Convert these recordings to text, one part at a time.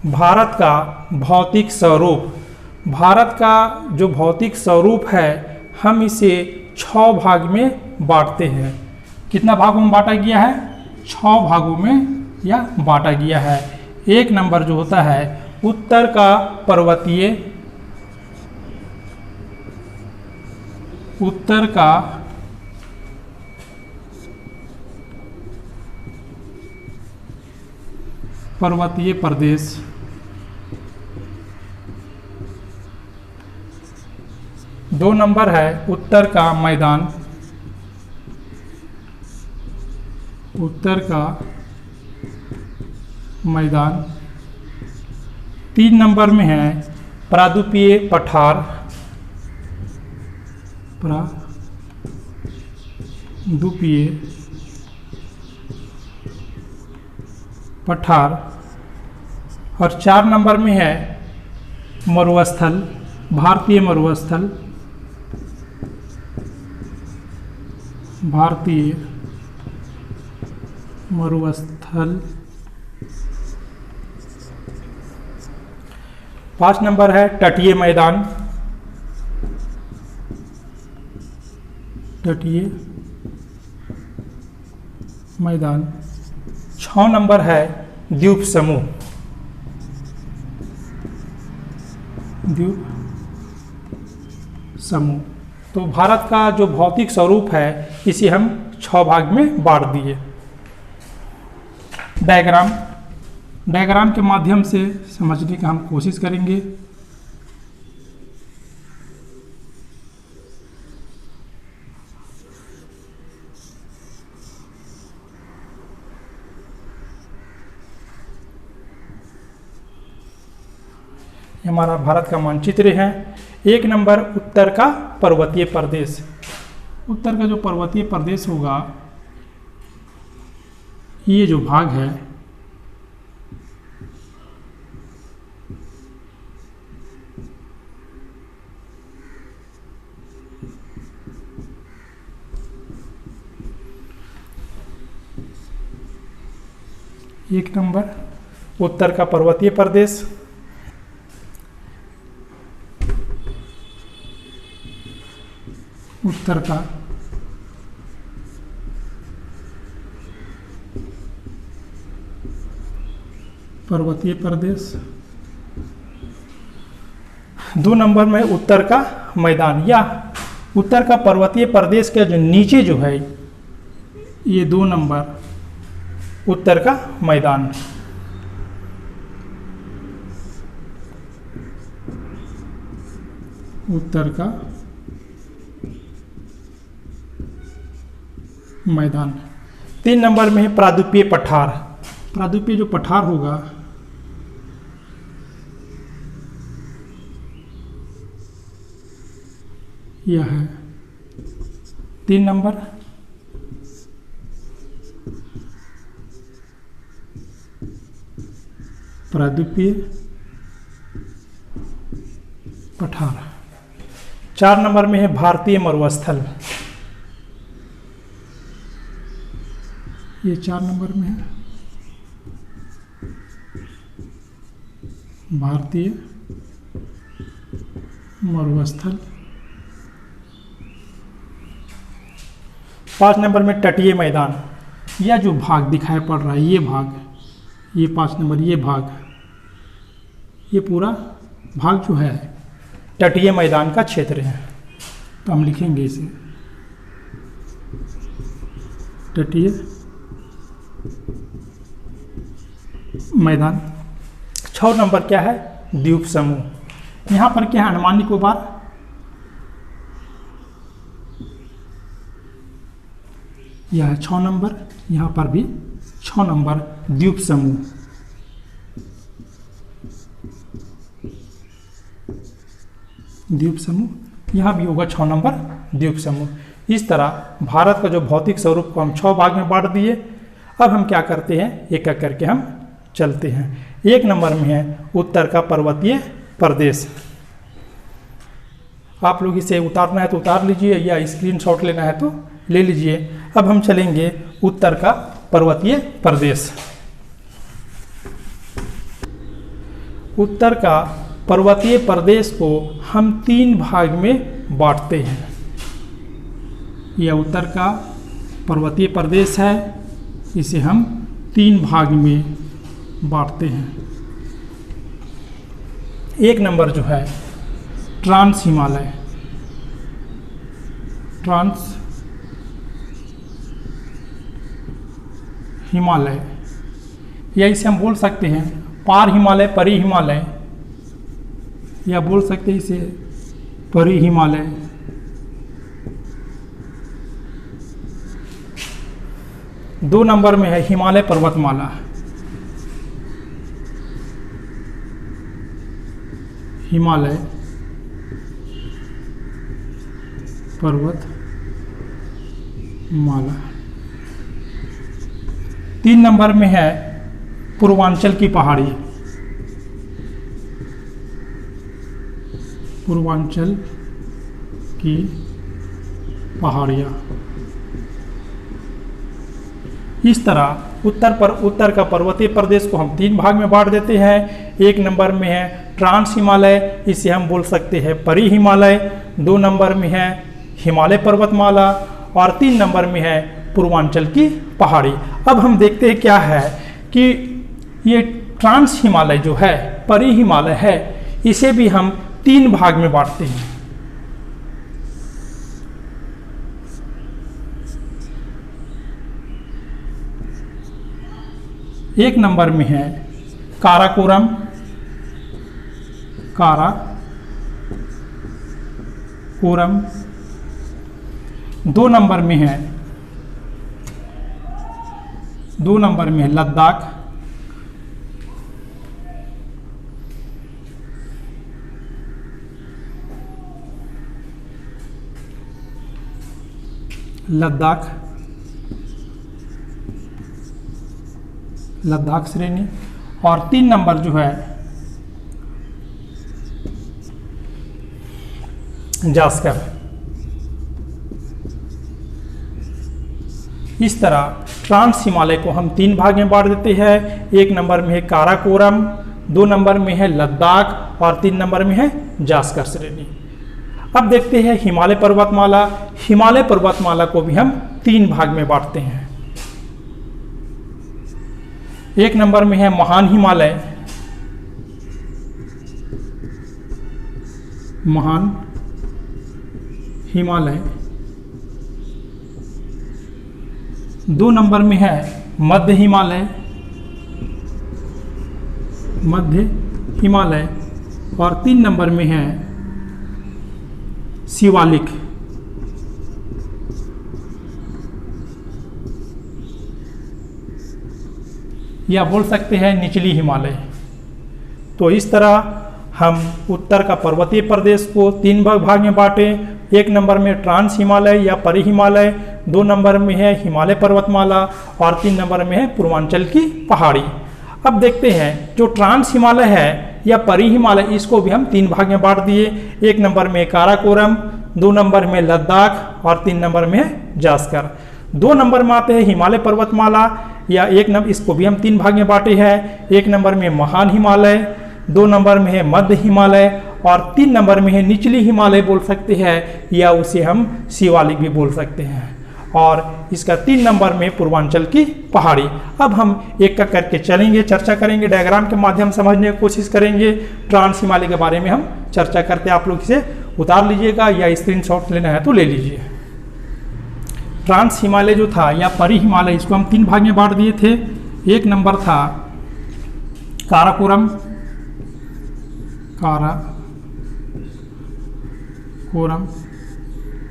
भारत का भौतिक स्वरूप। भारत का जो भौतिक स्वरूप है हम इसे 6 भाग में बांटते हैं। कितना भागों में बांटा गया है? 6 भागों में यह बांटा गया है। एक नंबर जो होता है उत्तर का पर्वतीय, उत्तर का पर्वतीय प्रदेश, 2 नंबर है उत्तर का मैदान, उत्तर का मैदान। 3 नंबर में है प्रायद्वीपीय पठार, प्रायद्वीपीय पठार। और 4 नंबर में है मरुस्थल, भारतीय मरुस्थल, भारतीय मरुस्थल। 5 नंबर है तटीय मैदान, तटीय मैदान। 6 नंबर है द्वीप समूह, द्वीप समूह। तो भारत का जो भौतिक स्वरूप है इसे हम 6 भाग में बांट दिए। डायग्राम, डायग्राम के माध्यम से समझने का हम कोशिश करेंगे। हमारा भारत का मानचित्र है। 1 नंबर उत्तर का पर्वतीय प्रदेश। उत्तर का जो पर्वतीय प्रदेश होगा, ये जो भाग है एक नंबर उत्तर का पर्वतीय प्रदेश। उत्तर का पर्वतीय प्रदेश। 2 नंबर में उत्तर का मैदान, या उत्तर का पर्वतीय प्रदेश के जो नीचे जो है ये 2 नंबर उत्तर का मैदान। उत्तर का मैदान। 3 नंबर में है प्रायद्वीपीय पठार। प्रायद्वीपीय जो पठार होगा यह है 3 नंबर। प्रायद्वीपीय पठार। 4 नंबर में है भारतीय मरुस्थल। ये 4 नंबर में है भारतीय मरुस्थल। 5 नंबर में तटीय मैदान। यह जो भाग दिखाई पड़ रहा है, ये भाग, ये 5 नंबर, ये भाग, ये पूरा भाग जो है तटीय मैदान का क्षेत्र है। तो हम लिखेंगे इसे तटीय मैदान। 6 नंबर क्या है? द्वीप समूह। यहाँ पर क्या है? अंडमान निकोबार, यह है 6 नंबर। यहाँ पर भी 6 नंबर द्वीप समूह। द्वीप समूह यहाँ भी होगा 6 नंबर द्वीप समूह। इस तरह भारत का जो भौतिक स्वरूप को हम 6 भाग में बांट दिए। अब हम क्या करते हैं, एक एक करके हम चलते हैं। 1 नंबर में है उत्तर का पर्वतीय प्रदेश। आप लोग इसे उतारना है तो उतार लीजिए, या स्क्रीनशॉट लेना है तो ले लीजिए। अब हम चलेंगे उत्तर का पर्वतीय प्रदेश। उत्तर का पर्वतीय प्रदेश को हम 3 भाग में बांटते हैं। यह उत्तर का पर्वतीय प्रदेश है, इसे हम 3 भाग में बांटते हैं। एक नंबर जो है ट्रांस हिमालय, ट्रांस हिमालय, या इसे हम बोल सकते हैं पार हिमालय, परी हिमालय, या बोल सकते हैं इसे परी हिमालय। दो नंबर में है हिमालय पर्वतमाला, हिमालय पर्वतमाला। 3 नंबर में है पूर्वांचल की पहाड़ी, पूर्वांचल की पहाड़ियाँ। इस तरह उत्तर का पर्वतीय प्रदेश को हम 3 भाग में बांट देते हैं। 1 नंबर में है ट्रांस हिमालय, इसे हम बोल सकते हैं परी हिमालय। 2 नंबर में है हिमालय पर्वतमाला और 3 नंबर में है पूर्वांचल की पहाड़ी। अब हम देखते हैं क्या है कि ये ट्रांस हिमालय जो है, परी हिमालय है, इसे भी हम 3 भाग में बांटते हैं। एक नंबर में है काराकोरम, काराकोरम। 2 नंबर में है लद्दाख, लद्दाख श्रेणी। और 3 नंबर जो है जास्कर। इस तरह ट्रांस हिमालय को हम 3 भाग में बांट देते हैं। 1 नंबर में है काराकोरम, 2 नंबर में है लद्दाख और 3 नंबर में है जास्कर श्रेणी। अब देखते हैं हिमालय पर्वतमाला। हिमालय पर्वतमाला को भी हम 3 भाग में बांटते हैं। 1 नंबर में है महान हिमालय, महान हिमालय। 2 नंबर में है मध्य हिमालय, मध्य हिमालय। और 3 नंबर में है शिवालिक, या बोल सकते हैं निचली हिमालय। तो इस तरह हम उत्तर का पर्वतीय प्रदेश को 3 भाग में बांटे। 1 नंबर में ट्रांस हिमालय या परी हिमालय, 2 नंबर में है हिमालय पर्वतमाला और 3 नंबर में है पूर्वांचल की पहाड़ी। अब देखते हैं जो ट्रांस हिमालय है या परी हिमालय, इसको भी हम 3 भाग में बांट दिए। 1 नंबर में काराकोरम, 2 नंबर में लद्दाख और 3 नंबर में है जास्कर। 2 नंबर में आते हैं हिमालय पर्वतमाला या 1 नंबर, इसको भी हम 3 भाग में बांटे हैं। 1 नंबर में महान हिमालय, 2 नंबर में है मध्य हिमालय और 3 नंबर में है निचली हिमालय बोल सकते हैं, या उसे हम शिवालिक भी बोल सकते हैं। और इसका 3 नंबर में पूर्वांचल की पहाड़ी। अब हम एक का करके चलेंगे, चर्चा करेंगे, डायग्राम के माध्यम से समझने की कोशिश करेंगे। ट्रांस हिमालय के बारे में हम चर्चा करते हैं। आप लोग इसे उतार लीजिएगा या स्क्रीनशॉट लेना है तो ले लीजिए। ट्रांस हिमालय जो था या परी हिमालय, इसको हम 3 भाग में बांट दिए थे। 1 नंबर था काराकोरम, काराकोरम।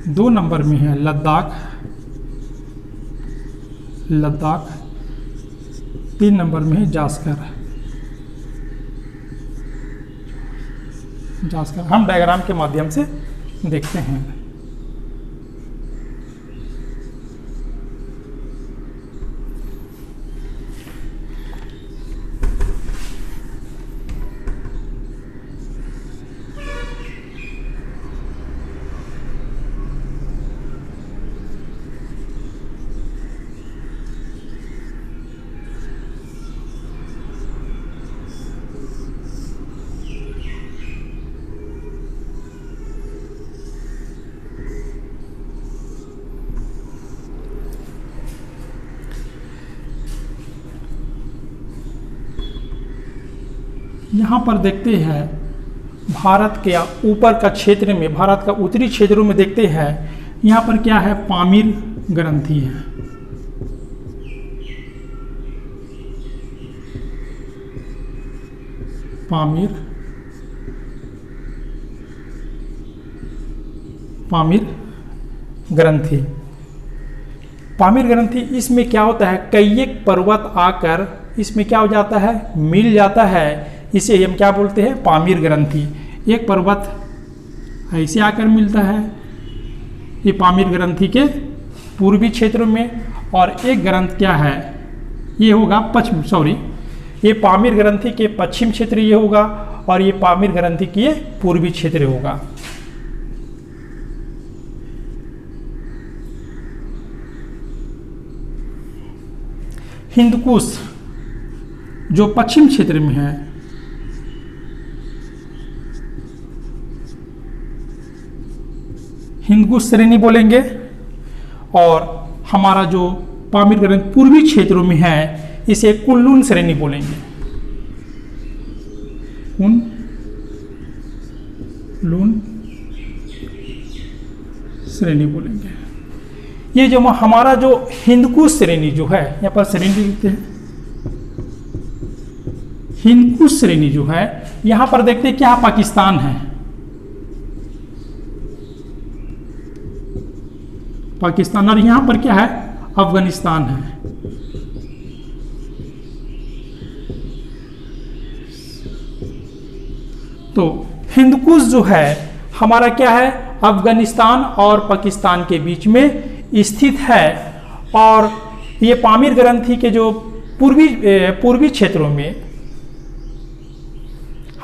2 नंबर में है लद्दाख, 3 नंबर में है जास्कर। हम डायग्राम के माध्यम से देखते हैं। यहाँ पर देखते हैं भारत के ऊपर का क्षेत्र में, भारत का उत्तरी क्षेत्रों में देखते हैं, यहाँ पर क्या है, पामीर ग्रंथि है। पामीर ग्रंथि। पामीर ग्रंथि, इसमें क्या होता है, कई एक पर्वत आकर इसमें क्या हो जाता है, मिल जाता है, इसे हम क्या बोलते हैं, पामीर ग्रंथि। एक पर्वत ऐसे आकर मिलता है, ये पामीर ग्रंथि के पूर्वी क्षेत्रों में, और एक ग्रंथ क्या है, ये होगा ये पामीर ग्रंथि के पश्चिम क्षेत्र ये होगा, और ये पामीर ग्रंथि की पूर्वी क्षेत्र होगा। हिंदकुश जो पश्चिम क्षेत्र में है, हिंदकुश श्रेणी बोलेंगे, और हमारा जो पामीर ग्रंथि पूर्वी क्षेत्रों में है इसे कुनलुन श्रेणी बोलेंगे। कुनलुन श्रेणी बोलेंगे। ये जो हमारा जो हिंदकुश श्रेणी जो है, यहाँ पर श्रेणी लिखते हैं, हिंदकुश श्रेणी जो है, यहाँ पर देखते हैं क्या पाकिस्तान है, पाकिस्तान, और यहाँ पर क्या है, अफगानिस्तान है। तो हिंदकुश जो है हमारा क्या है, अफगानिस्तान और पाकिस्तान के बीच में स्थित है, और ये पामीर ग्रंथि के जो पूर्वी क्षेत्रों में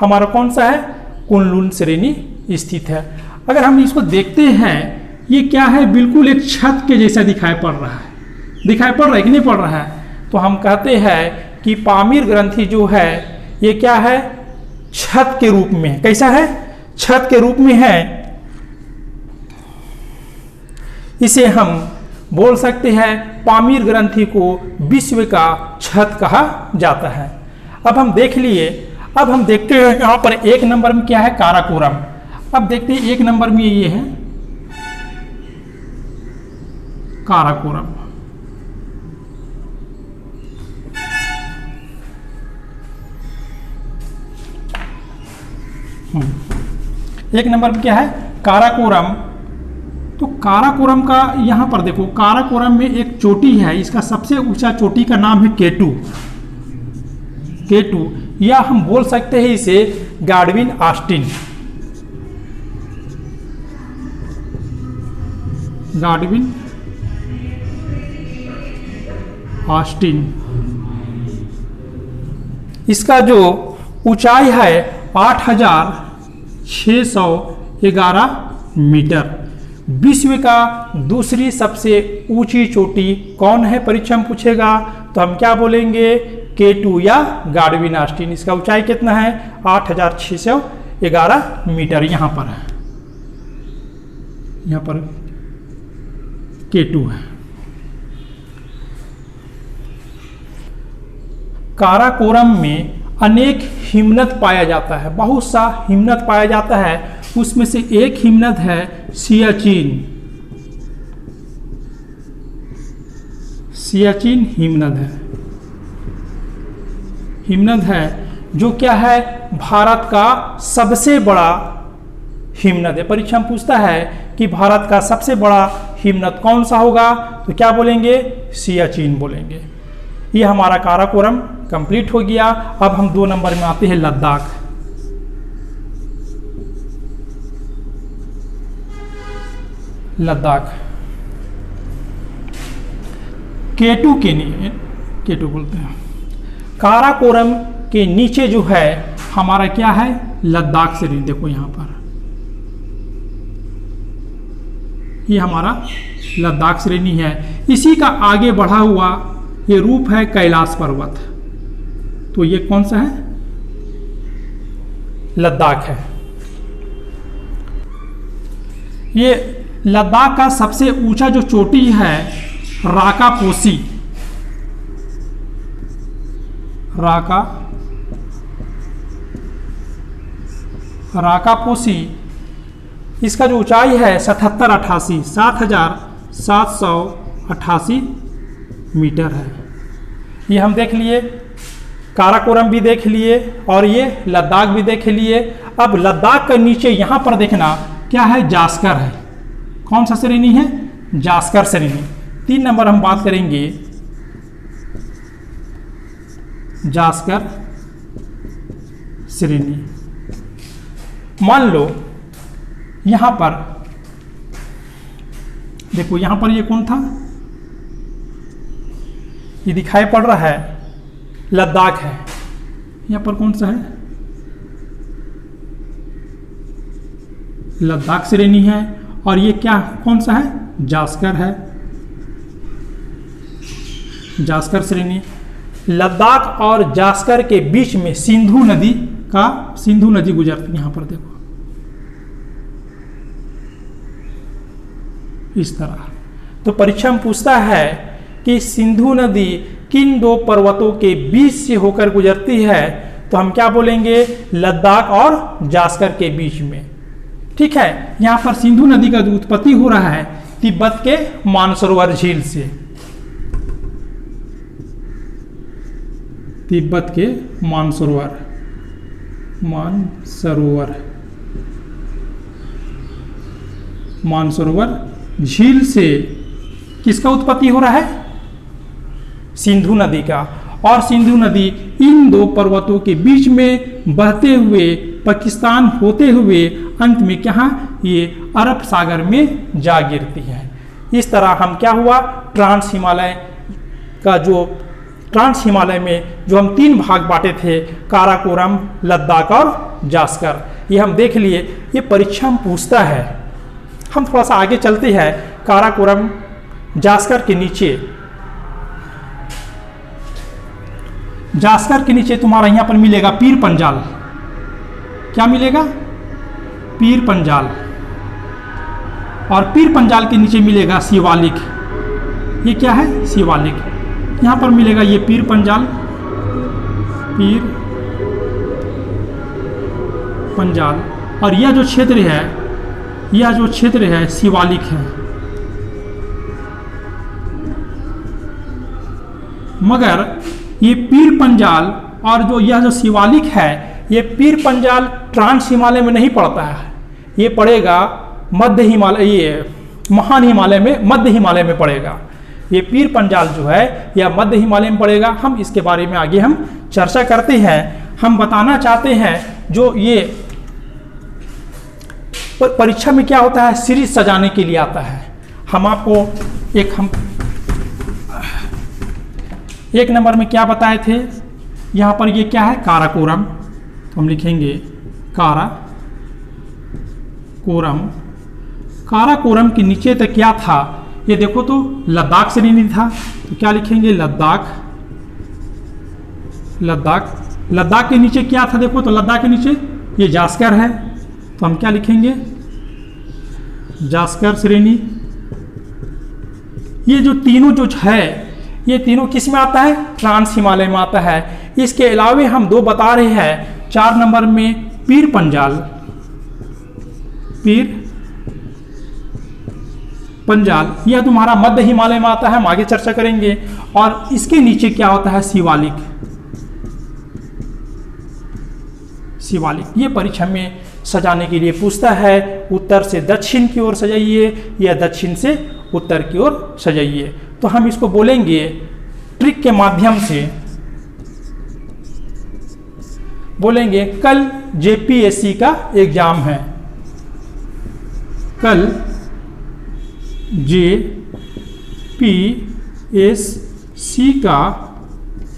हमारा कौन सा है, कुनलुन श्रेणी स्थित है। अगर हम इसको देखते हैं, ये क्या है, बिल्कुल एक छत के जैसा दिखाई पड़ रहा है, कि नहीं पड़ रहा है, तो हम कहते हैं कि पामीर ग्रंथि जो है ये क्या है, छत के रूप में। कैसा है, छत के रूप में है। इसे हम बोल सकते हैं पामीर ग्रंथि को विश्व का छत कहा जाता है। अब हम देख लिए, अब हम देखते हैं यहाँ पर एक नंबर में क्या है, काराकोरम। अब देखते हैं एक नंबर में ये है काराकोरम। एक नंबर में क्या है, काराकोरम। तो काराकोरम का यहाँ पर देखो, काराकोरम में एक चोटी है, इसका सबसे ऊंचा चोटी का नाम है केटू, या हम बोल सकते हैं इसे गाडविन ऑस्टिन, गाडविन ऑस्टिन। इसका जो ऊंचाई है 8611 मीटर। विश्व का दूसरी सबसे ऊंची चोटी कौन है, परीक्षा में पूछेगा तो हम क्या बोलेंगे, केटू या गाडविन ऑस्टिन। इसका ऊंचाई कितना है, 8611 मीटर। यहाँ पर है, यहाँ पर केटू है। काराकोरम में अनेक हिमनद पाया जाता है, बहुत सा हिमनद पाया जाता है। उसमें से एक हिमनद है सियाचिन, सियाचिन हिमनद है जो क्या है, भारत का सबसे बड़ा हिमनद है। परीक्षा में पूछता है कि भारत का सबसे बड़ा हिमनद कौन सा होगा, तो क्या बोलेंगे, सियाचिन बोलेंगे। ये हमारा काराकोरम कंप्लीट हो गया। अब हम 2 नंबर में आते हैं लद्दाख। केटू बोलते हैं। काराकोरम के नीचे जो है हमारा क्या है, लद्दाख श्रेणी। देखो यहाँ पर ये हमारा लद्दाख श्रेणी है। इसी का आगे बढ़ा हुआ ये रूप है कैलाश पर्वत। तो ये कौन सा है, लद्दाख है। ये लद्दाख का सबसे ऊंचा जो चोटी है राकापोसी, राकापोशी, इसका जो ऊंचाई है 7788 मीटर है। ये हम देख लिए, काराकोरम भी देख लिए और ये लद्दाख भी देख लिए। अब लद्दाख के नीचे यहाँ पर देखना क्या है, जास्कर है। कौन सा श्रेणी है, जास्कर श्रेणी। 3 नंबर हम बात करेंगे जास्कर श्रेणी। मान लो यहाँ पर देखो, यहाँ पर ये कौन था, ये दिखाई पड़ रहा है लद्दाख है। यहाँ पर कौन सा है, लद्दाख श्रेणी है। और ये क्या कौन सा है, जास्कर है, जास्कर श्रेणी। लद्दाख और जास्कर के बीच में सिंधु नदी गुजरती है। यहाँ पर देखो इस तरह। तो परीक्षा में पूछता है कि सिंधु नदी किन 2 पर्वतों के बीच से होकर गुजरती है, तो हम क्या बोलेंगे, लद्दाख और जास्कर के बीच में। ठीक है, यहाँ पर सिंधु नदी का जो उत्पत्ति हो रहा है तिब्बत के मानसरोवर झील से, तिब्बत के मानसरोवर झील से किसका उत्पत्ति हो रहा है, सिंधु नदी का। और सिंधु नदी इन 2 पर्वतों के बीच में बहते हुए पाकिस्तान होते हुए अंत में क्या, ये अरब सागर में जा गिरती है। इस तरह हम क्या हुआ, ट्रांस हिमालय में जो हम 3 भाग बांटे थे, काराकोरम, लद्दाख और जास्कर, ये हम देख लिए। ये परीक्षा में पूछता है। हम थोड़ा सा आगे चलते हैं। काराकोरम, जास्कर के नीचे तुम्हारा यहाँ पर मिलेगा पीर पंजाल। क्या मिलेगा, पीर पंजाल। और पीर पंजाल के नीचे मिलेगा शिवालिक। ये क्या है, शिवालिक। यहाँ पर मिलेगा ये पीर पंजाल, और यह जो क्षेत्र है शिवालिक है। मगर ये पीर पंजाल और यह जो शिवालिक है, ये पीर पंजाल ट्रांस हिमालय में नहीं पड़ता है, ये पड़ेगा मध्य हिमालय, ये महान हिमालय में, मध्य हिमालय में पड़ेगा। ये पीर पंजाल जो है यह मध्य हिमालय में पड़ेगा। हम इसके बारे में आगे हम चर्चा करते हैं। हम बताना चाहते हैं जो ये परीक्षा में क्या होता है, सीरीज सजाने के लिए आता है। हम आपको एक नंबर में क्या बताए थे, यहाँ पर ये क्या है, काराकोरम। तो हम लिखेंगे काराकोरम के नीचे तक क्या था, ये देखो तो लद्दाख श्रेणी था। तो क्या लिखेंगे, लद्दाख के नीचे क्या था, देखो तो लद्दाख के नीचे ये जास्कर है। तो हम क्या लिखेंगे, जास्कर श्रेणी। ये जो तीनों जो है, ये तीनों किस में आता है, ट्रांस हिमालय में आता है। इसके अलावे हम 2 बता रहे हैं। 4 नंबर में पीर पंजाल, यह तुम्हारा मध्य हिमालय में आता है, हम आगे चर्चा करेंगे। और इसके नीचे क्या होता है, शिवालिक। ये परीक्षा में सजाने के लिए पूछता है। उत्तर से दक्षिण की ओर सजाइए या दक्षिण से उत्तर की ओर सजाइए। तो हम इसको बोलेंगे ट्रिक के माध्यम से, बोलेंगे कल जेपीएससी का एग्जाम है, कल जेपीएससी का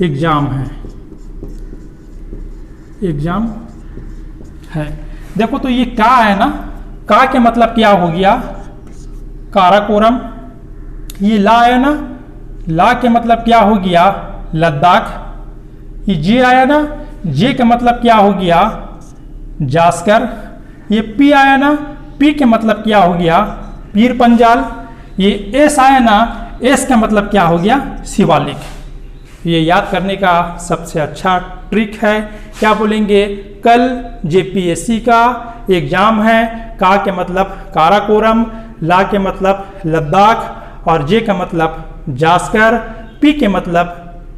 एग्जाम है। देखो तो ये का है ना, का के मतलब क्या हो गया, काराकोरम। ये ला है ना, ला के मतलब क्या हो गया, लद्दाख। ये जे आया ना, जे का मतलब क्या हो गया, जास्कर। ये पी आया ना, पी के मतलब क्या हो गया, पीर पंजाल। ये एस आया ना, एस का मतलब क्या हो गया, शिवालिक। ये याद करने का सबसे अच्छा ट्रिक है। क्या बोलेंगे, कल जेपीएससी का एग्जाम है। का के मतलब काराकोरम, ला के मतलब लद्दाख और जे का मतलब जास्कर, पी के मतलब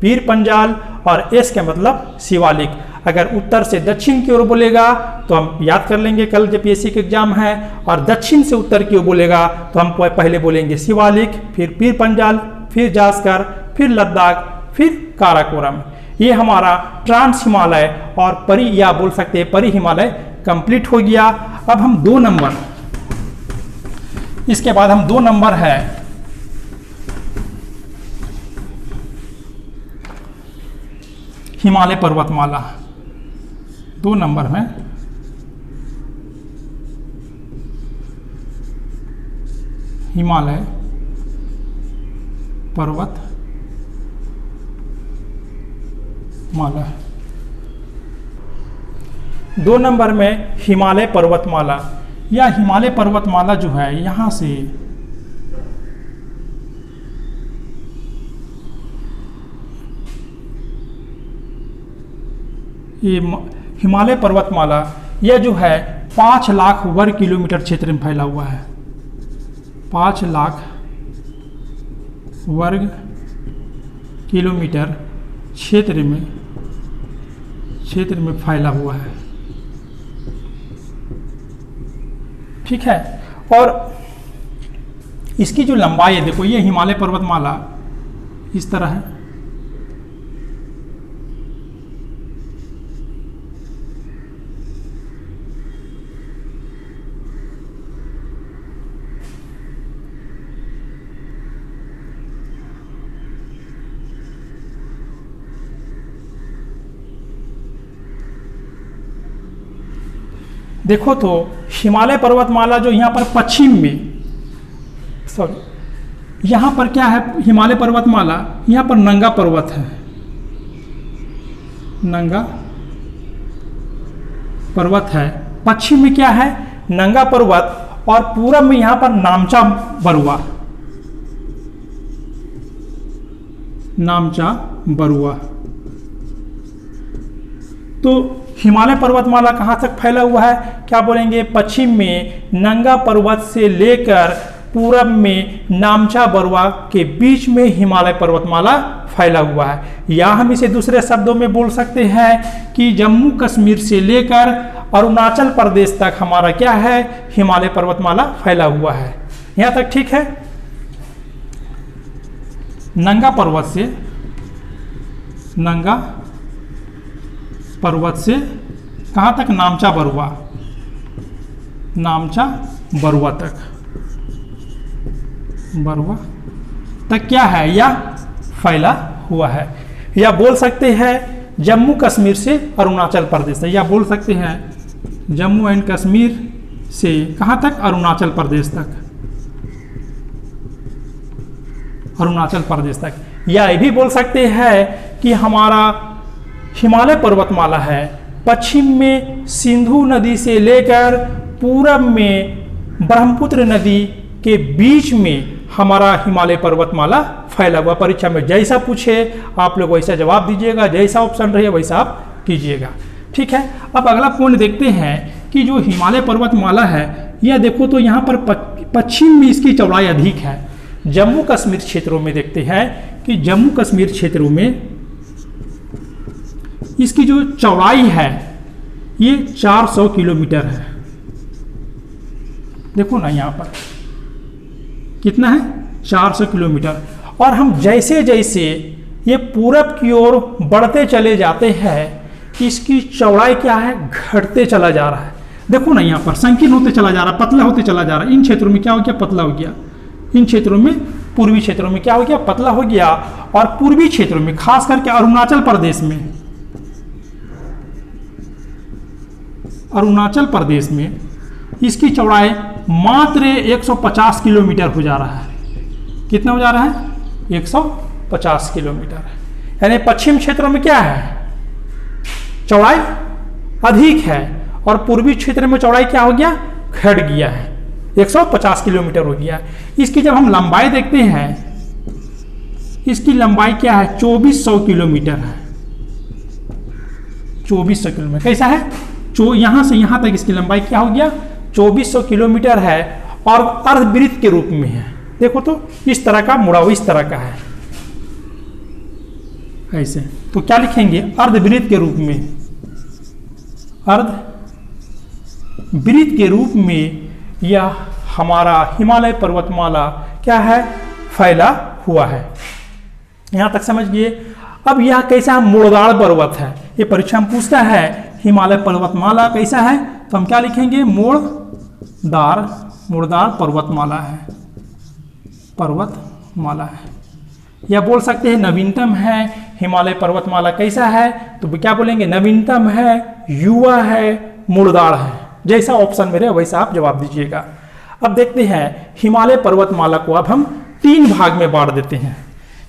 पीर पंजाल और एस के मतलब शिवालिक। अगर उत्तर से दक्षिण की ओर बोलेगा तो हम याद कर लेंगे कल जेपीएससी का एग्जाम है, और दक्षिण से उत्तर की ओर बोलेगा तो हम पहले बोलेंगे शिवालिक, फिर पीर पंजाल, फिर जास्कर, फिर लद्दाख, फिर काराकोरम। ये हमारा ट्रांस हिमालय और परी या बोल सकते हैं परी हिमालय कंप्लीट हो गया। अब हम 2 नंबर, इसके बाद हम 2 नंबर है हिमालय पर्वतमाला। 2 नंबर में हिमालय पर्वतमाला। 2 नंबर में हिमालय पर्वतमाला, या हिमालय पर्वतमाला जो है यहाँ से ये हिमालय पर्वतमाला यह जो है 5 लाख वर्ग किलोमीटर क्षेत्र में फैला हुआ है। 5 लाख वर्ग किलोमीटर क्षेत्र में फैला हुआ है। ठीक है, और इसकी जो लंबाई है, देखो ये हिमालय पर्वतमाला इस तरह है। देखो तो हिमालय पर्वतमाला जो यहाँ पर पश्चिम में, सॉरी यहाँ पर क्या है, हिमालय पर्वतमाला यहाँ पर नंगा पर्वत है, नंगा पर्वत है। पश्चिम में क्या है, नंगा पर्वत, और पूरब में यहाँ पर नामचा बरुआ, नामचा बरुआ। तो हिमालय पर्वतमाला कहाँ तक फैला हुआ है, क्या बोलेंगे, पश्चिम में नंगा पर्वत से लेकर पूरब में नामचा बरुआ के बीच में हिमालय पर्वतमाला फैला हुआ है। या हम इसे दूसरे शब्दों में बोल सकते हैं कि जम्मू कश्मीर से लेकर अरुणाचल प्रदेश तक हमारा क्या है, हिमालय पर्वतमाला फैला हुआ है। यहाँ तक ठीक है। नंगा पर्वत से कहाँ तक, नामचा बरुआ तक क्या है, या फैला हुआ है। या बोल सकते हैं जम्मू कश्मीर से अरुणाचल प्रदेश तक, या बोल सकते हैं जम्मू एंड कश्मीर से कहाँ तक, अरुणाचल प्रदेश तक। या ये भी बोल सकते हैं कि हमारा हिमालय पर्वतमाला है पश्चिम में सिंधु नदी से लेकर पूरब में ब्रह्मपुत्र नदी के बीच में हमारा हिमालय पर्वतमाला फैला हुआ। परीक्षा में जैसा पूछे आप लोग वैसा जवाब दीजिएगा, जैसा ऑप्शन रहे वैसा आप कीजिएगा। ठीक है, अब अगला पॉइंट देखते हैं कि जो हिमालय पर्वतमाला है, यह देखो तो यहाँ पर पश्चिम में इसकी चौड़ाई अधिक है। जम्मू कश्मीर क्षेत्रों में देखते हैं कि जम्मू कश्मीर क्षेत्रों में इसकी जो चौड़ाई है ये 400 किलोमीटर है। देखो ना यहाँ पर कितना है, 400 किलोमीटर। और हम जैसे जैसे ये पूरब की ओर बढ़ते चले जाते हैं, इसकी चौड़ाई क्या है, घटते चला जा रहा है। देखो ना यहाँ पर संकीर्ण होते चला जा रहा है, पतला होते चला जा रहा है। इन क्षेत्रों में क्या हो गया, पतला हो गया। इन क्षेत्रों में, पूर्वी क्षेत्रों में क्या हो गया, पतला हो गया। और पूर्वी क्षेत्रों में खास करके अरुणाचल प्रदेश में इसकी चौड़ाई मात्र 150 किलोमीटर हो जा रहा है। कितना हो जा रहा है, 150 किलोमीटर। यानी पश्चिम क्षेत्रों में क्या है, चौड़ाई अधिक है, और पूर्वी क्षेत्र में चौड़ाई क्या हो गया, घट गया है, 150 किलोमीटर हो गया। इसकी जब हम लंबाई देखते हैं इसकी लंबाई क्या है? 2400 किलोमीटर है। 2400 किलोमीटर कैसा है? यहां से यहां तक इसकी लंबाई क्या हो गया? 2400 किलोमीटर है और अर्धवृत्त के रूप में है। देखो तो इस तरह का मुड़ा हुआ इस तरह का है ऐसे, तो क्या लिखेंगे? अर्धवृत्त के रूप में, अर्धवृत्त के रूप में यह हमारा हिमालय पर्वतमाला क्या है? फैला हुआ है। यहां तक समझ गए। अब यह कैसा मुड़दार पर्वत है? ये परीक्षा में पूछता है हिमालय पर्वतमाला कैसा है, तो हम क्या लिखेंगे? मुड़दार पर्वतमाला है, पर्वतमाला है। या बोल सकते हैं नवीनतम है। हिमालय पर्वतमाला कैसा है, तो क्या बोलेंगे? नवीनतम है, युवा है, मुड़दार है। जैसा ऑप्शन में रहे वैसा आप जवाब दीजिएगा। अब देखते हैं हिमालय पर्वतमाला को अब हम 3 भाग में बांट देते हैं।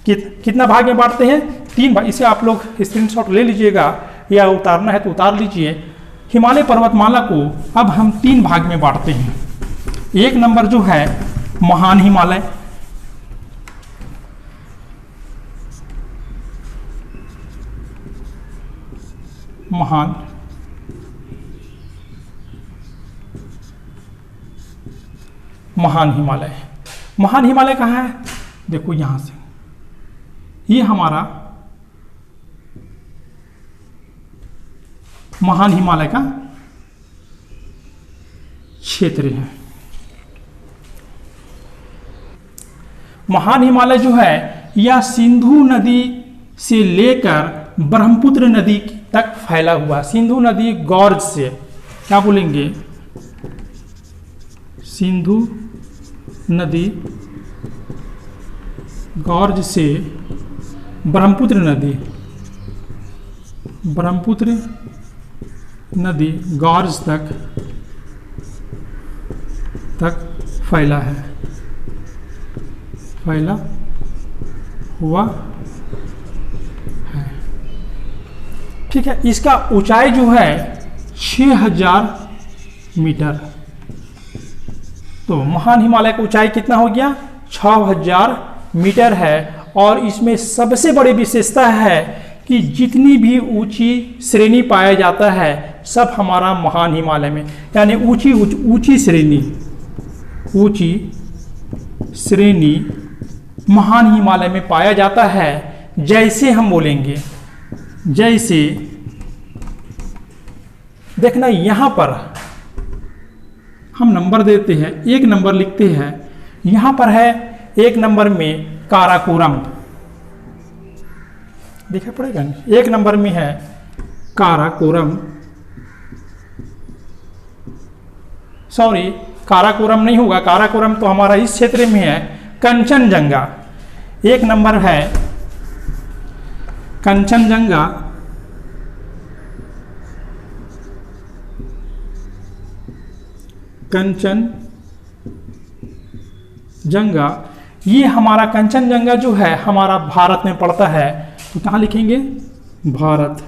कितना भाग में बांटते हैं? 3 भाग। इसे आप लोग स्क्रीनशॉट ले लीजिएगा या उतारना है तो उतार लीजिए। हिमालय पर्वतमाला को अब हम 3 भाग में बांटते हैं। एक नंबर जो है महान हिमालय, महान हिमालय। महान हिमालय कहाँ है? देखो यहां से, ये हमारा महान हिमालय का क्षेत्र है। महान हिमालय जो है यह सिंधु नदी से लेकर ब्रह्मपुत्र नदी तक फैला हुआ। सिंधु नदी गॉर्ज से, क्या बोलेंगे? सिंधु नदी गॉर्ज से ब्रह्मपुत्र नदी गॉर्ज तक फैला है, फैला हुआ है। ठीक है। इसका ऊंचाई जो है 6000 मीटर। तो महान हिमालय का ऊंचाई कितना हो गया? 6000 मीटर है। और इसमें सबसे बड़ी विशेषता है कि जितनी भी ऊंची श्रेणी पाया जाता है सब हमारा महान हिमालय में, यानी ऊंची श्रेणी महान हिमालय में पाया जाता है। जैसे हम बोलेंगे, जैसे देखना यहां पर हम नंबर देते हैं, 1 नंबर लिखते हैं। यहां पर है 1 नंबर में काराकोरम, देखा पड़ेगा। 1 नंबर में है काराकोरम, सॉरी काराकोरम नहीं होगा, काराकोरम तो हमारा इस क्षेत्र में है। कंचनजंगा 1 नंबर है, कंचनजंगा। कंचनजंगा ये हमारा कंचनजंगा जो है हमारा भारत में पड़ता है। तो कहाँ लिखेंगे? भारत।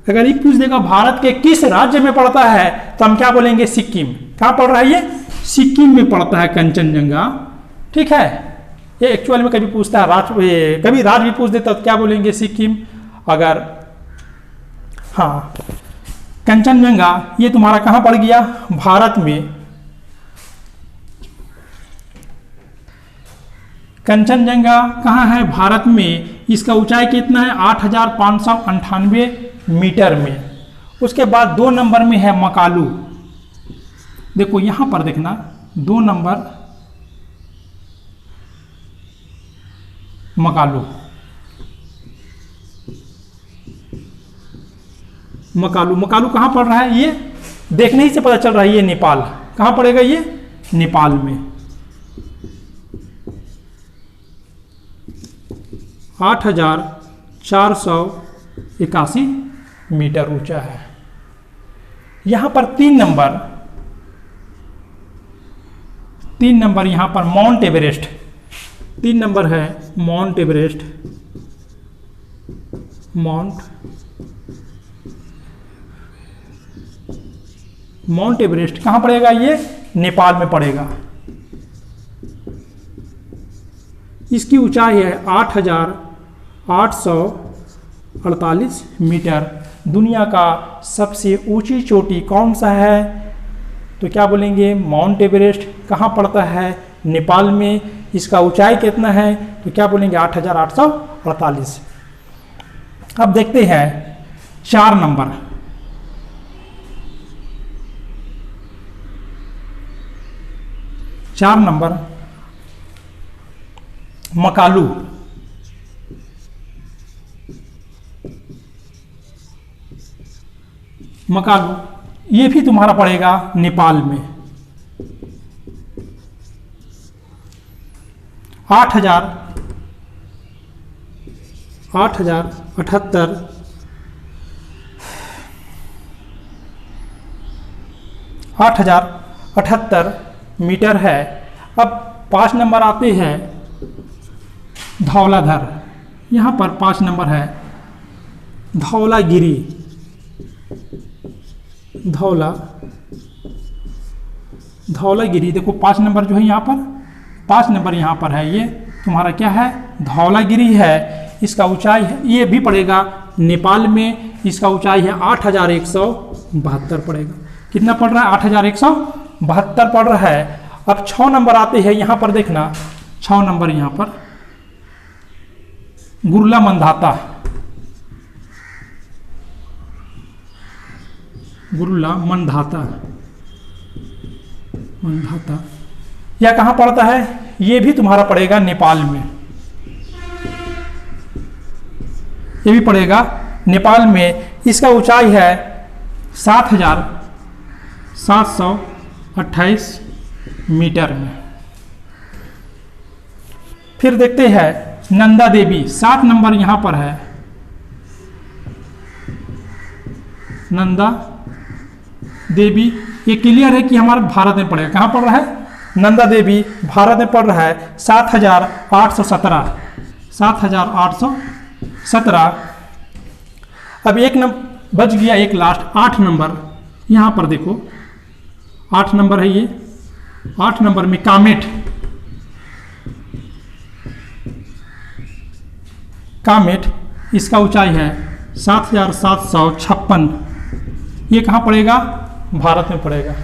अगर ये पूछ देगा भारत के किस राज्य में पड़ता है तो हम क्या बोलेंगे? सिक्किम। कहाँ पड़ रहा है ये? सिक्किम में पड़ता है कंचनजंगा। ठीक है। ये एक्चुअल में कभी पूछता है राज्य, कभी राज्य भी पूछ देता तो क्या बोलेंगे? सिक्किम। अगर हाँ, कंचनजंगा ये तुम्हारा कहाँ पड़ गया? भारत में। कंचनजंगा कहाँ है? भारत में। इसका ऊंचाई कितना है? 8598 मीटर में। उसके बाद 2 नंबर में है मकालू। देखो यहां पर देखना 2 नंबर मकालू। मकालू कहां पड़ रहा है? ये देखने ही से पता चल रहा है ये नेपाल। कहां पड़ेगा ये? नेपाल में। 8481 मीटर ऊंचा है। यहां पर 3 नंबर यहां पर माउंट एवरेस्ट। 3 नंबर है माउंट एवरेस्ट। माउंट एवरेस्ट कहां पड़ेगा? ये नेपाल में पड़ेगा। इसकी ऊंचाई है 8,848 मीटर। दुनिया का सबसे ऊंची चोटी कौन सा है? तो क्या बोलेंगे? Mount Everest. कहाँ पड़ता है? नेपाल में। इसका ऊंचाई कितना है? तो क्या बोलेंगे? 8,848। अब देखते हैं 4 नंबर। चार नंबर मकालू। मकालू ये भी तुम्हारा पड़ेगा नेपाल में। 8,078 मीटर है। अब 5 नंबर आते हैं धौलाधर। यहाँ पर 5 नंबर है धौलागिरी। धौलागिरी देखो 5 नंबर जो है यहाँ पर, 5 नंबर यहाँ पर है। ये तुम्हारा क्या है? धौलागिरी है। इसका ऊंचाई है, ये भी पड़ेगा नेपाल में। इसका ऊंचाई है 8,172 पड़ेगा। कितना पड़ रहा है? 8,172 पड़ रहा है। अब 6 नंबर आते हैं यहाँ पर, देखना 6 नंबर यहाँ पर गुरला मंदाता। गुरला मंदाता यह कहाँ पड़ता है? ये भी तुम्हारा पड़ेगा नेपाल में। ये भी पड़ेगा नेपाल में। इसका ऊंचाई है 7,728 मीटर में। फिर देखते हैं नंदा देवी। 7 नंबर यहाँ पर है नंदा देवी। ये क्लियर है कि हमारा भारत में पड़ेगा। कहाँ पड़ रहा है? नंदा देवी भारत में पड़ रहा है। 7,817 7,817। अब एक नंबर बच गया, एक लास्ट 8 नंबर। यहाँ पर देखो 8 नंबर है ये। 8 नंबर में कामेट। इसका ऊंचाई है 7,756। ये कहाँ पड़ेगा? भारत में पड़ेगा।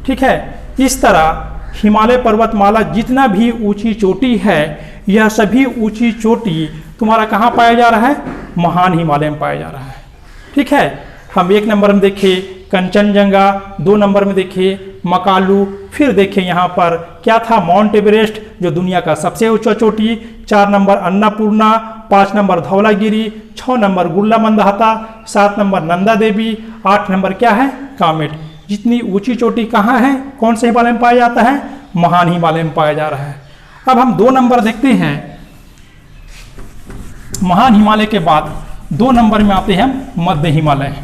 ठीक है। इस तरह हिमालय पर्वतमाला जितना भी ऊंची चोटी है, यह सभी ऊंची चोटी तुम्हारा कहाँ पाया जा रहा है? महान हिमालय में पाया जा रहा है। ठीक है। हम 1 नंबर में देखे कंचनजंगा, 2 नंबर में देखे मकालू, फिर देखे यहाँ पर क्या था? माउंट एवरेस्ट जो दुनिया का सबसे ऊंचा चोटी। 4 number Annapurna, 5 number Dhaulagiri, 6 number Gurla Mandhata, 7 number Nanda Devi, 8 number क्या है? कामेट। जितनी ऊंची चोटी कहाँ है? कौन से हिमालय में पाया जाता है? महान हिमालय में पाया जा रहा है। अब हम 2 नंबर देखते हैं। महान हिमालय के बाद 2 नंबर में आते हैं मध्य हिमालय।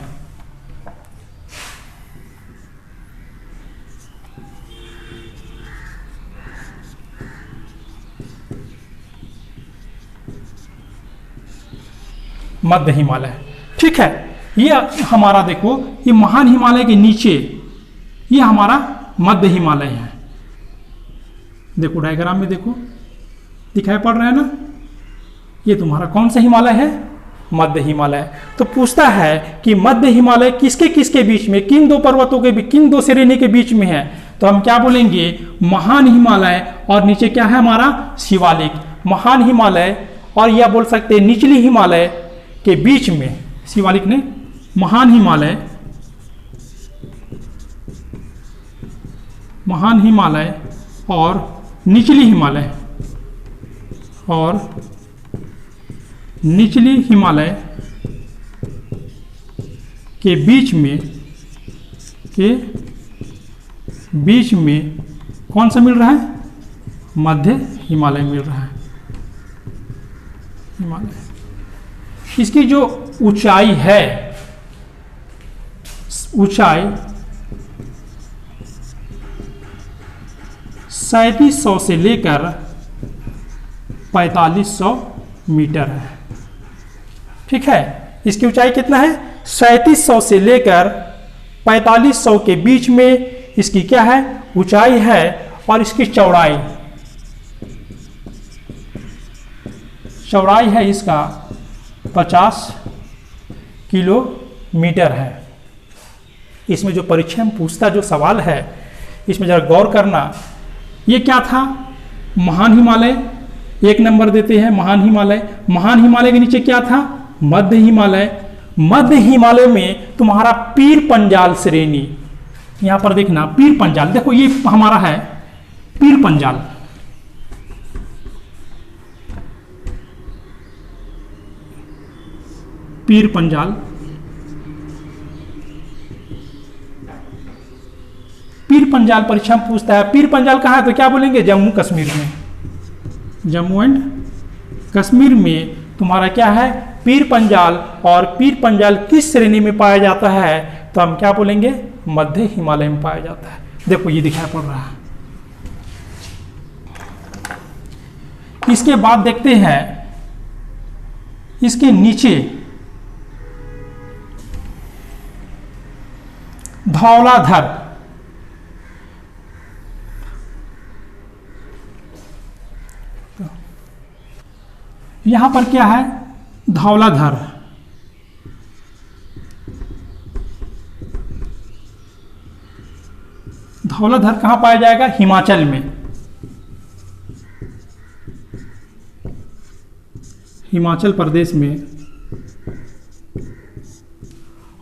मध्य हिमालय। ठीक है। ये हमारा देखो, ये महान हिमालय के नीचे ये हमारा मध्य हिमालय है। देखो डायग्राम में देखो दिखाई पड़ रहा है ना? ये तुम्हारा कौन सा हिमालय है? मध्य हिमालय। तो पूछता है कि मध्य हिमालय किसके किसके बीच में, किन 2 पर्वतों के बीच, किन 2 श्रेणी के बीच में है? तो हम क्या बोलेंगे? महान हिमालय और नीचे क्या है हमारा? शिवालिक। महान हिमालय और यह बोल सकते हैं निचली हिमालय के बीच में शिवालिक ने महान हिमालय और निचली हिमालय के बीच में कौन सा मिल रहा है? मध्य हिमालय मिल रहा है। हिमालय इसकी जो ऊंचाई है, ऊंचाई 3700 से लेकर 4500 मीटर है। ठीक है। इसकी ऊंचाई कितना है? 3700 से लेकर 4500 के बीच में इसकी क्या है? ऊंचाई है। और इसकी चौड़ाई चौड़ाई है इसका 50 किलोमीटर है। इसमें जो परीक्षा में पूछता जो सवाल है इसमें जरा गौर करना। ये क्या था? महान हिमालय, 1 नंबर देते हैं महान हिमालय। महान हिमालय के नीचे क्या था? मध्य हिमालय। मध्य हिमालय में तुम्हारा पीर पंजाल श्रेणी, यहां पर देखना पीर पंजाल, देखो ये हमारा है पीर पंजाल। पीर पंजाल, पीर पंजाल परीक्षा में पूछता है। पीर पंजाल कहाँ है? तो क्या बोलेंगे? जम्मू कश्मीर में। जम्मू एंड कश्मीर में तुम्हारा क्या है? पीर पंजाल। और पीर पंजाल किस श्रेणी में पाया जाता है? तो हम क्या बोलेंगे? मध्य हिमालय में पाया जाता है। देखो ये दिखाई पड़ रहा है। इसके बाद देखते हैं इसके नीचे धौलाधर। यहां पर क्या है? धौलाधर। धौलाधर कहां पाया जाएगा? हिमाचल में। हिमाचल प्रदेश में।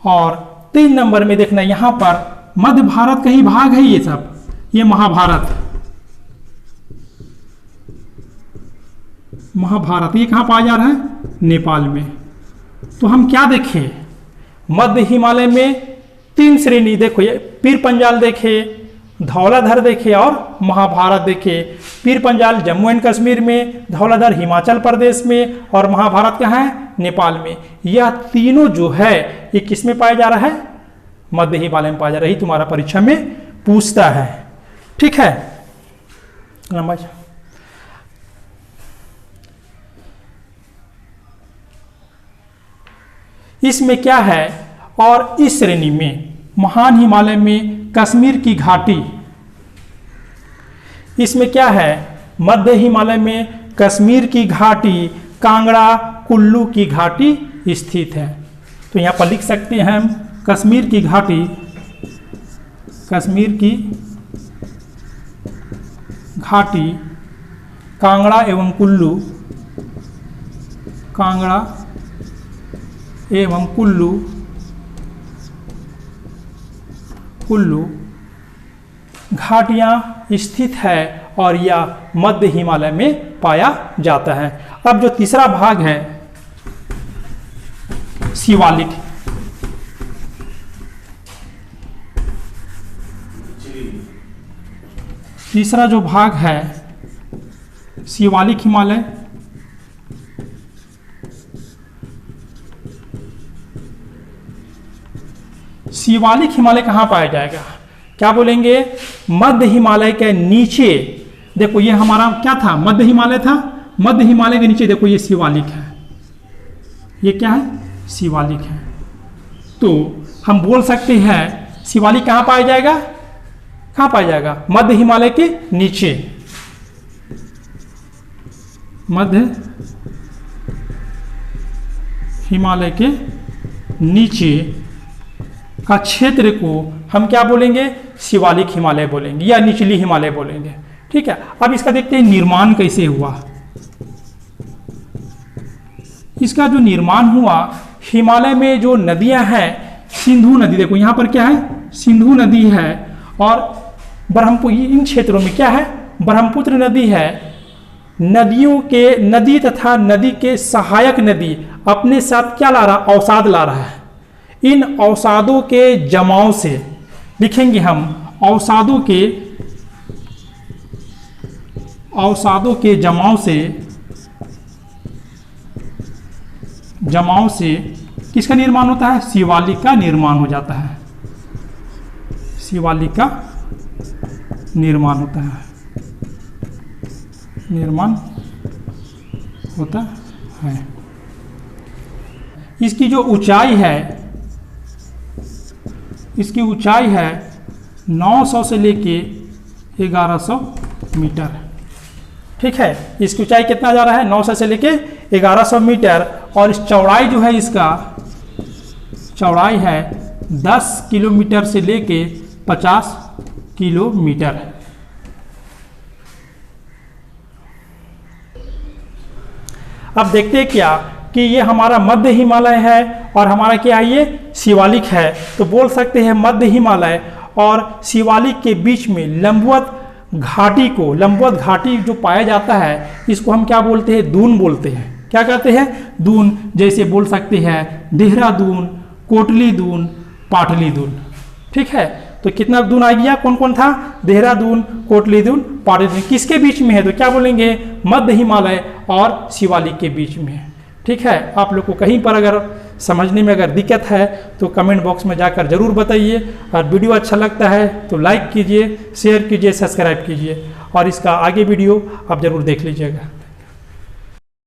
और 3 नंबर में देखना यहां पर मध्य भारत का ही भाग है ये सब, ये महाभारत। महाभारत ये कहां पाया जा रहा है? नेपाल में। तो हम क्या देखें? मध्य हिमालय में 3 श्रेणी देखो, ये पीर पंजाल देखे, धौलाधर देखे और महाभारत देखे। पीर पंजाल जम्मू एंड कश्मीर में, धौलाधर हिमाचल प्रदेश में और महाभारत कहाँ है? नेपाल में। यह तीनों जो है ये किस में पाया जा रहा है? मध्य हिमालय में पाया जा रहा है। तुम्हारा परीक्षा में पूछता है। ठीक है, इसमें क्या है? और इस श्रेणी में महान हिमालय में कश्मीर की घाटी, इसमें क्या है? मध्य हिमालय में कश्मीर की घाटी, कांगड़ा कुल्लू की घाटी स्थित है। तो यहां पर लिख सकते हैं हम कश्मीर की घाटी, कश्मीर की घाटी, कांगड़ा एवं कुल्लू, कांगड़ा एवं कुल्लू, कुल्लू घाटियां स्थित है और यह मध्य हिमालय में पाया जाता है। अब जो तीसरा भाग है शिवालिक, तीसरा जो भाग है शिवालिक हिमालय, शिवालिक हिमालय कहाँ पाया जाएगा? क्या बोलेंगे? मध्य हिमालय के नीचे। देखो ये हमारा क्या था? मध्य हिमालय था। मध्य हिमालय के नीचे देखो ये शिवालिक है। ये क्या है? शिवालिक है। तो हम बोल सकते हैं शिवालिक कहाँ पाया जाएगा? कहाँ पाया जाएगा? मध्य हिमालय के नीचे। मध्य हिमालय के नीचे का क्षेत्र को हम क्या बोलेंगे? शिवालिक हिमालय बोलेंगे या निचली हिमालय बोलेंगे। ठीक है, अब इसका देखते हैं निर्माण कैसे हुआ। इसका जो निर्माण हुआ, हिमालय में जो नदियां हैं, सिंधु नदी, देखो यहां पर क्या है? सिंधु नदी है। और ब्रह्मपुत्र, इन क्षेत्रों में क्या है? ब्रह्मपुत्र नदी है। नदियों के, नदी तथा नदी के सहायक नदी अपने साथ क्या ला रहा? अवसाद ला रहा है। इन अवसादों के जमाव से, लिखेंगे हम अवसादों के जमाव से किसका निर्माण होता है? शिवालिक का निर्माण हो जाता है। शिवालिक का निर्माण होता है, निर्माण होता है। इसकी जो ऊंचाई है, इसकी ऊंचाई है 900 से लेके 1100 मीटर। ठीक है, इसकी ऊंचाई कितना जा रहा है? 900 से लेके 1100 मीटर, और इस चौड़ाई जो है इसका चौड़ाई है 10 किलोमीटर से लेके 50 किलोमीटर। अब देखते हैं क्या कि ये हमारा मध्य हिमालय है और हमारा क्या है, ये शिवालिक है। तो बोल सकते हैं मध्य हिमालय और शिवालिक के बीच में लंबवत घाटी जो पाया जाता है, इसको हम क्या बोलते हैं, दून बोलते हैं। क्या कहते हैं, दून। जैसे बोल सकते हैं देहरादून, कोटली दून, पाटली दून। ठीक है, तो कितना दून आ गया, कौन कौन था, देहरादून, कोटली दून, पाटली दून। किसके बीच में है, तो क्या बोलेंगे, मध्य हिमालय और शिवालिक के बीच में है। ठीक है, आप लोग को कहीं पर अगर समझने में अगर दिक्कत है तो कमेंट बॉक्स में जाकर जरूर बताइए, और वीडियो अच्छा लगता है तो लाइक कीजिए, शेयर कीजिए, सब्सक्राइब कीजिए, और इसका आगे वीडियो आप जरूर देख लीजिएगा।